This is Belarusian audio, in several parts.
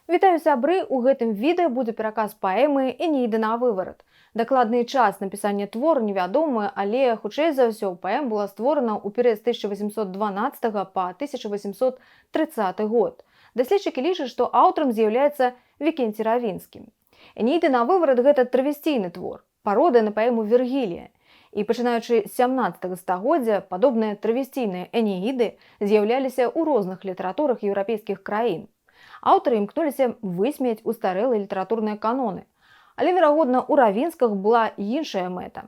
Вітаю сябры, у гэтым відэа будзе пераказ паэмы «Энеіда на выварат». Дакладны час напісання твору невядомы, але хутчэй за ўсё паэма была створана ў перыяд з 1812 па 1830 год. Даследчыкі лічаць, што аўтарам з'яўляецца Вікенцій Равінскі. «Энеіда на выварат» – гэта травесційны твор, пародыя на паэму Вергілія. І пачынаючы з 17 стагоддзя падобныя травесційныя энеіды з'яўляліся ў розных літаратурах еўрапейскіх краін. Аўтары імкнуліся высмеяць устарэлыя літаратурныя каноны. Але, верагодна, у Равінскага была іншая мэта.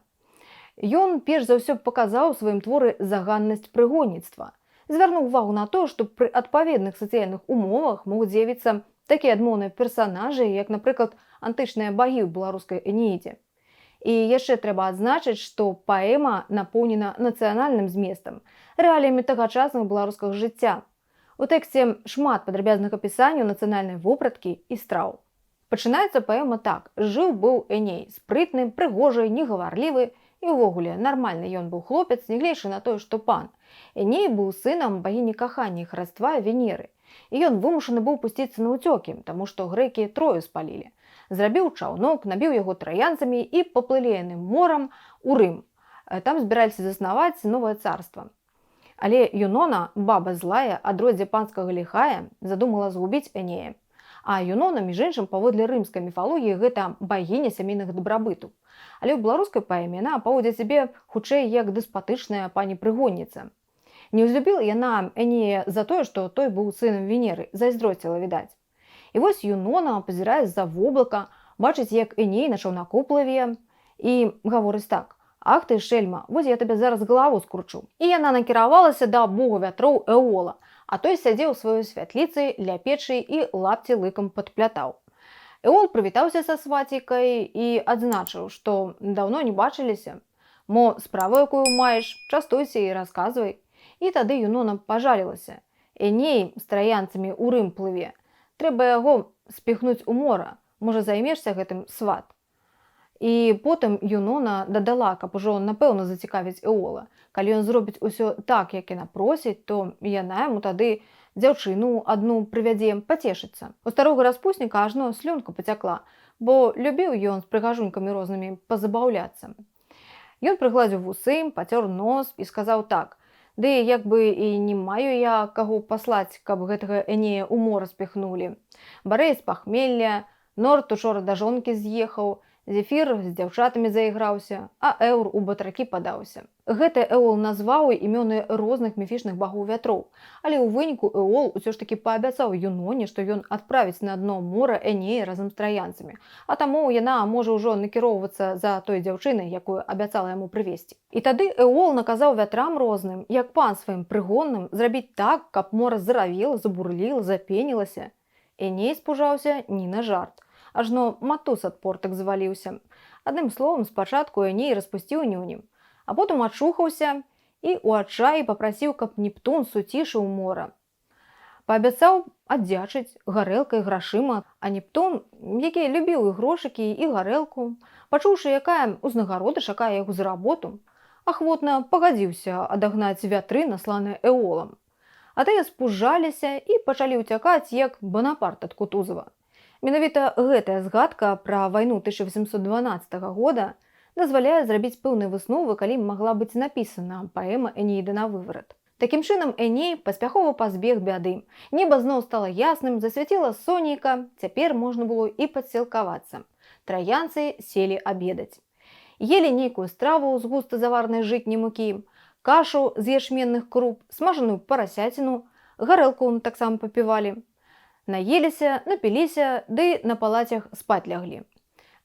Ён перш за ўсё паказаў у сваім творы заганнасць прыгонніцтва. Звярнуў увагу на то, што пры адпаведных сацыяльных умовах могуць з'явіцца такія адмоўныя персанажы, як, напрыклад, антычныя багі ў беларускай энеідзе. І яшчэ трэба адзначыць, што паэма напоўнена нацыянальным зместам, рэаліямі тагачаснага беларускага жыцця. У тэксце шмат падрабязных апісанняў нацыянальнай вопраткі і страў. Пачынаецца паэма так. Жыў быў Эней, спрытны, прыгожы, негаварлівы і ўвогуле нармальны ён быў хлопец, нягледзячы на тое, што пан. Эней быў сынам багіні кахання і хараства Венеры. І ён вымушаны быў пусціцца на ўцёкі, таму што грэкі Трою спалілі. Зрабіў чаўнок, набіў яго траянцамі і паплылі яны морам у Рым. Там збіраліся заснаваць новае царства. Але Юнона, баба злая, ад роддзя панскага ліхая, задумала згубіць Энея. А Юнона, між іншым, паводле рымскай міфалогіі, гэта багіня сямейнага дабрабыту. Але ў беларускай паэме яна паводзіць сябе хутчэй як дэспатычная пані-прыгонніца. Не ўзлюбіла яна Энея за тое, што той быў сынам Венеры, зайздросціла, відаць. І вось Юнона пазірае з-за воблака, бачыць, як Эней на чаўнаку плыве, і гаворыць так: «Ах ты, шельма, вось я табе зараз галаву скручу». І яна накіравалася да бога вятроў Эола, а той сядзеў у сваёй святліцы ля печы і лапці лыкам падплятаў. Эол прывітаўся са свацейкай і адзначыў, што даўно не бачыліся. Мо справу якую маеш, частуйся і расказвай. І тады Юнона пажалілася. Эней з траянцамі ў Рым плыве. Трэба яго спіхнуць у мора. Можа, займешся гэтым, сват? І потым Юнона дадала, каб ужо напэўна зацікавіць Эола. Калі ён зробіць усё так, як яна просіць, то яна яму тады дзяўчыну адну прывядзе пацешыцца. У старога распусніка ажно слёнка пацякла, бо любіў ён з прыгажунькамі рознымі пазабаўляцца. Ён прыгладзіў вусы, пацёр нос і сказаў так: «Ды як бы і не маю я каго паслаць, каб гэтага Энея ў мора спіхнулі. Барэй з пахмелля, Норт учора да жонкі з'ехаў, Зефір з дзяўчатамі заіграўся, а Эур у батракі падаўся». Гэта Эол назваў імёны розных міфічных багоў вятроў. Але ў выніку Эол усё ж такі паабяцаў Юноне, што ён адправіць на дно мора Энея разам з траянцамі. А таму яна можа ўжо накіроўвацца за той дзяўчынай, якую абяцала яму прывесці. І тады Эол наказаў вятрам розным, як пан сваім прыгонным, зрабіць так, каб мора заравела, забурліла, запенілася. Эней спужаўся не на жарт. Ажно матус ад портак зваліўся. Адным словам, спачатку Эней распусціў нюні, а потым ачухаўся і ў адчаі папрасіў, каб Нептун суцішыў мора. Паабяцаў аддзячыць гарэлкай, грашыма, а Нептун, які любіў і грошыкі, і гарэлку, пачуўшы, якая ўзнагарода чакае яго за работу, ахвотна пагадзіўся адагнаць вятры, насланыя Эолам. А тыя спужаліся і пачалі ўцякаць, як Банапарт ад Кутузава. Менавіта гэтая згадка пра вайну 1812 года дазваляе зрабіць пэўныя высновы, калі магла быць напісана паэма «Энеіда на выварат». Такім чынам, Эней паспяхова пазбег бяды. Неба зноў стала ясным, засвяціла сонейка, цяпер можна было і падсілкавацца. Траянцы селі абедаць. Елі нейкую страву з густа заварнай жытняй мукі, кашу з ячменных круп, смажаную парасяціну, гарэлку таксама папівалі. Наеліся, напіліся, ды на палацях спаць ляглі.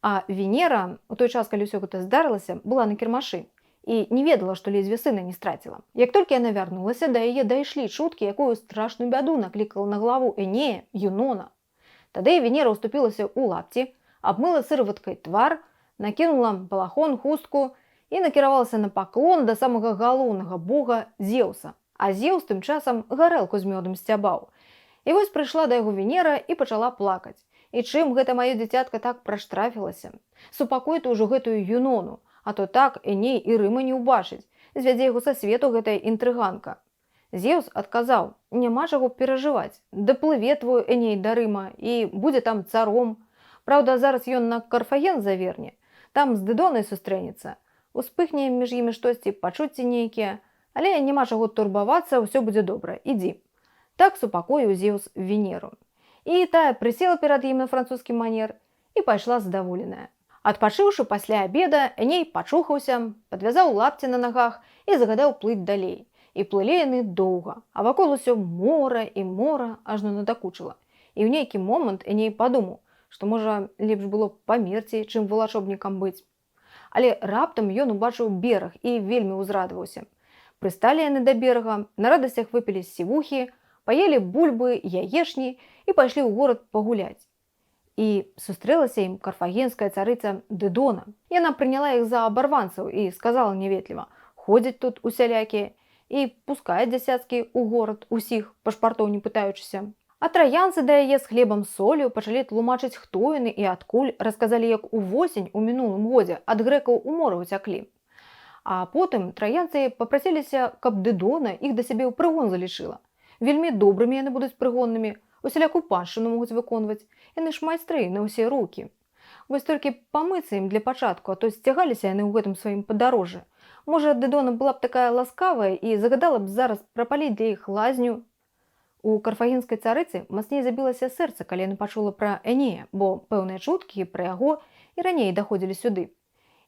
А Венера, у той час, калі ўсё гэта здарылася, была на кірмашы і не ведала, што ледзьве сына не страціла. Як толькі яна вярнулася, да яе дайшлі чуткі, якую страшную бяду наклікала на галаву Энея Юнона. Тады Венера ўступілася ў лапці, абмыла сыроваткай твар, накінула балахон, хустку і накіравалася на паклон да самага галоўнага бога Зеўса. А Зеўс тым часам гарэлку з мёдам сцябаў. І вось прыйшла да яго Венера і пачала плакаць. І чым гэта маё дзіцятка так праштрафілася? Супакой ты ўжо гэтую Юнону, а то так Эней і Рыма не ўбачыць. Звядзе яго са свету гэтая інтрыганка. Зеўс адказаў: «Няма чаго перажываць, даплыве твой Эней да Рыма і будзе там царом. Праўда, зараз ён на Карфаген заверне, там з Дыдонай сустрэнецца. Успыхне між імі штосьці, пачуцці нейкія, але няма чаго турбавацца, ўсё будзе добра, ідзі». Так супакоіў Зеўс Венеру. І тая прысела перад ім на французскі манер і пайшла задаволеная. Адпачыўшы пасля абеда, Эней пачухаўся, падвязаў лапці на нагах і загадаў плыць далей. І плылі яны доўга, а вакол усё мора і мора, ажно надакучыла. І ў нейкі момант Эней падумаў, што, можа, лепш было памерці, чым валачобнікам быць. Але раптам ён убачыў бераг і вельмі ўзрадаваўся. Прысталі яны да берага, на радасцях выпілі сівухі, паелі бульбы, яешні і пайшлі ў горад пагуляць. І сустрэлася ім карфагенская царыца Дыдона. Яна прыняла іх за абарванцаў і сказала няветліва: «Ходзяць тут усялякія і пускаюць дзясяцкі ў горад усіх, пашпартоў не пытаючыся». А траянцы да яе з хлебам солью пачалі тлумачыць, хто яны і адкуль, расказалі, як увосень у мінулым годзе ад грэкаў у мора ўцяклі. А потым траянцы папрасіліся, каб Дыдона іх да сябе ў прыгон залічыла. Вельмі добрымі яны будуць прыгоннымі, усялякую паншчыну могуць выконваць, яны ж майстры на ўсе рукі. Вось толькі памыцца ім для пачатку, а то сцягаліся яны ў гэтым сваім падарожжы. Можа, Дыдона была б такая ласкавая і загадала б зараз прапаліць для іх лазню. У карфагенскай царыцы мацней забілася сэрца, калі яна пачула пра Энея, бо пэўныя чуткі пра яго і раней даходзілі сюды.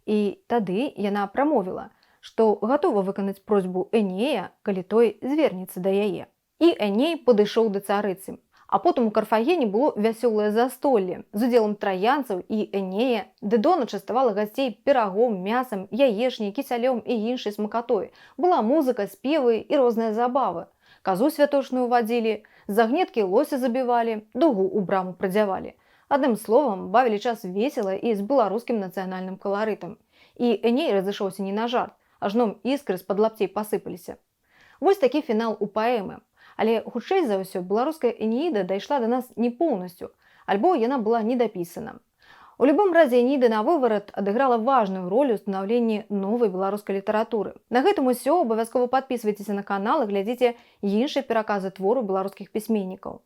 І тады яна прамовіла, што гатова выканаць просьбу Энея, калі той звернецца да яе. І Эней падышоў да царыцы. А потым у Карфагене было вясёлае застолле з удзелам траянцаў і Энея. Дыдона частавала гасцей пірагом, мясам, яешняй, кісялём і іншай смакатой. Была музыка, спевы і розныя забавы. Казу святочную вадзілі, загнеткі лося забівалі, дугу ў браму прадзявалі. Адным словам, бавілі час весела і з беларускім нацыянальным каларытам. І Эней разышоўся не на жарт, ажно іскры з-пад лапцей пасыпаліся. Вось такі фінал у паэмы. Але, хутчэй за ўсё, беларуская Энеіда дайшла да нас не поўнасцю, альбо яна была недапісана. У любым разе Энеіда на выварат адыграла важную ролю ў станаўленні новай беларускай літаратуры. На гэтым усё, абавязкова падпісвайцеся на канал і глядзіце іншыя пераказы твору беларускіх пісьменнікаў.